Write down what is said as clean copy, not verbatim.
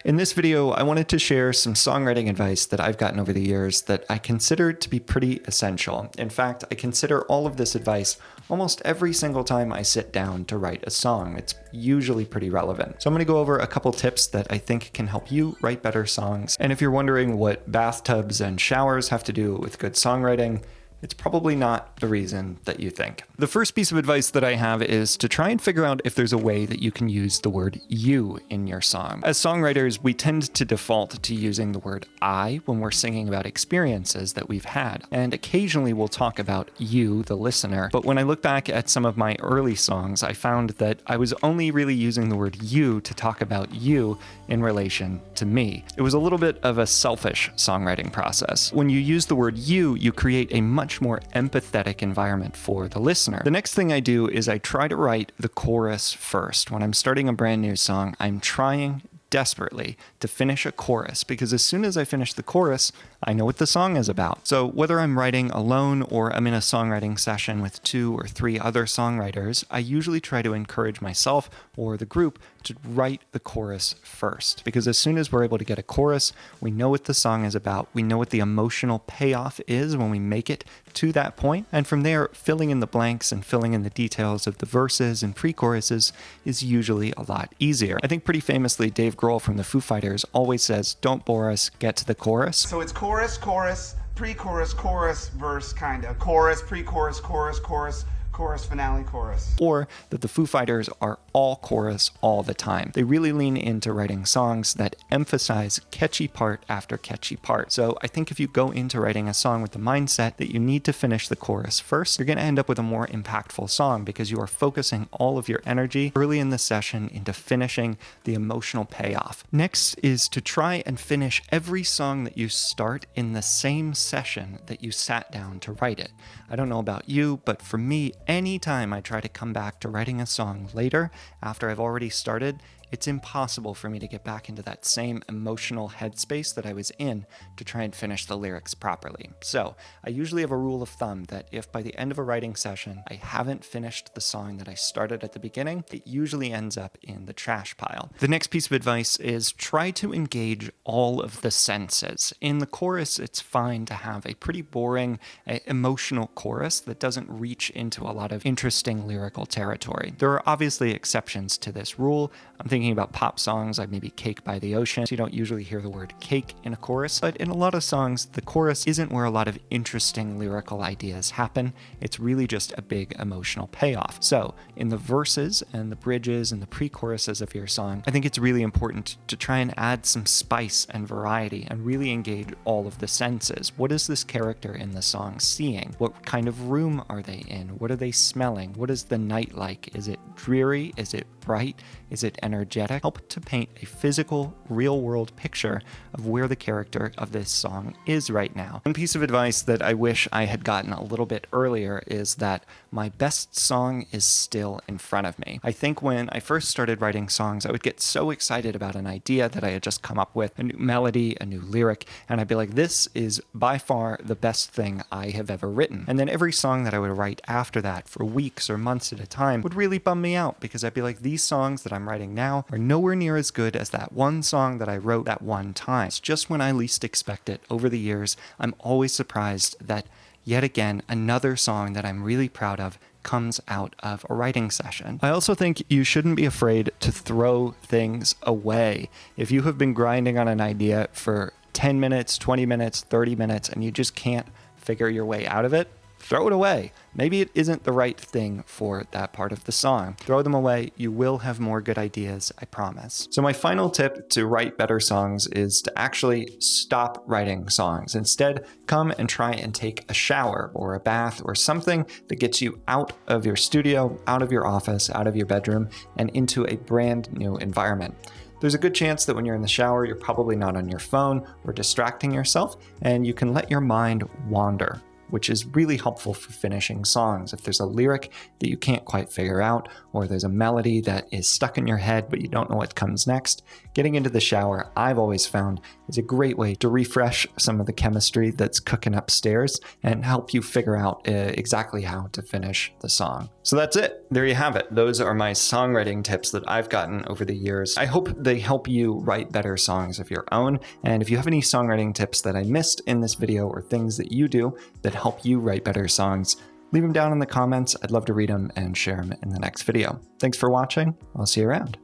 In this video, I wanted to share some songwriting advice that I've gotten over the years that I consider to be pretty essential. In fact, I consider all of this advice almost every single time I sit down to write a song. It's usually pretty relevant. So I'm going to go over a couple tips that I think can help you write better songs. And if you're wondering what bathtubs and showers have to do with good songwriting, it's probably not the reason that you think. The first piece of advice that I have is to try and figure out if there's a way that you can use the word you in your song. As songwriters, we tend to default to using the word I when we're singing about experiences that we've had. And occasionally we'll talk about you, the listener. But when I look back at some of my early songs, I found that I was only really using the word you to talk about you in relation to me. It was a little bit of a selfish songwriting process. When you use the word you create a much more empathetic environment for the listener. The next thing I do is I try to write the chorus first. When I'm starting a brand new song, I'm trying desperately to finish a chorus, because as soon as I finish the chorus, I know what the song is about. So whether I'm writing alone or I'm in a songwriting session with 2 or 3 other songwriters, I usually try to encourage myself or the group to write the chorus first. Because as soon as we're able to get a chorus, we know what the song is about. We know what the emotional payoff is when we make it to that point. And from there, filling in the blanks and filling in the details of the verses and pre-choruses is usually a lot easier. I think pretty famously, Dave Grohl from the Foo Fighters always says, "Don't bore us, get to the chorus." So it's chorus, chorus, pre-chorus, chorus, verse, kind of. Chorus, pre-chorus, chorus, chorus, chorus, finale, chorus. Or that the Foo Fighters are all chorus all the time. They really lean into writing songs that emphasize catchy part after catchy part. So I think if you go into writing a song with the mindset that you need to finish the chorus first, you're going to end up with a more impactful song because you are focusing all of your energy early in the session into finishing the emotional payoff. Next is to try and finish every song that you start in the same session that you sat down to write it. I don't know about you, but for me, anytime I try to come back to writing a song later, after I've already started, it's impossible for me to get back into that same emotional headspace that I was in to try and finish the lyrics properly. So I usually have a rule of thumb that if by the end of a writing session, I haven't finished the song that I started at the beginning, it usually ends up in the trash pile. The next piece of advice is try to engage all of the senses. In the chorus, it's fine to have a pretty boring, emotional chorus that doesn't reach into a lot of interesting lyrical territory. There are obviously exceptions to this rule. I'm thinking about pop songs like maybe Cake by the Ocean. So you don't usually hear the word cake in a chorus, but in a lot of songs, the chorus isn't where a lot of interesting lyrical ideas happen. It's really just a big emotional payoff. So in the verses and the bridges and the pre-choruses of your song, I think it's really important to try and add some spice and variety and really engage all of the senses. What is this character in the song seeing? What kind of room are they in? What are they smelling? What is the night like? Is it dreary? Is it bright? Is it energetic? Help to paint a physical, real-world picture of where the character of this song is right now. One piece of advice that I wish I had gotten a little bit earlier is that my best song is still in front of me. I think when I first started writing songs, I would get so excited about an idea that I had just come up with, a new melody, a new lyric, and I'd be like, this is by far the best thing I have ever written. And then every song that I would write after that for weeks or months at a time would really bum me out because I'd be like, these songs that I'm writing now are nowhere near as good as that one song that I wrote that one time. It's just when I least expect it. Over the years, I'm always surprised that yet again, another song that I'm really proud of comes out of a writing session. I also think you shouldn't be afraid to throw things away. If you have been grinding on an idea for 10 minutes, 20 minutes, 30 minutes, and you just can't figure your way out of it, throw it away. Maybe it isn't the right thing for that part of the song. Throw them away. You will have more good ideas, I promise. So my final tip to write better songs is to actually stop writing songs. Instead, come and try and take a shower or a bath or something that gets you out of your studio, out of your office, out of your bedroom, and into a brand new environment. There's a good chance that when you're in the shower, you're probably not on your phone or distracting yourself, and you can let your mind wander. which is really helpful for finishing songs. If there's a lyric that you can't quite figure out, or there's a melody that is stuck in your head but you don't know what comes next, getting into the shower, I've always found, is a great way to refresh some of the chemistry that's cooking upstairs and help you figure out exactly how to finish the song. So that's it. There you have it. Those are my songwriting tips that I've gotten over the years. I hope they help you write better songs of your own. And if you have any songwriting tips that I missed in this video or things that you do that help you write better songs, leave them down in the comments. I'd love to read them and share them in the next video. Thanks for watching. I'll see you around.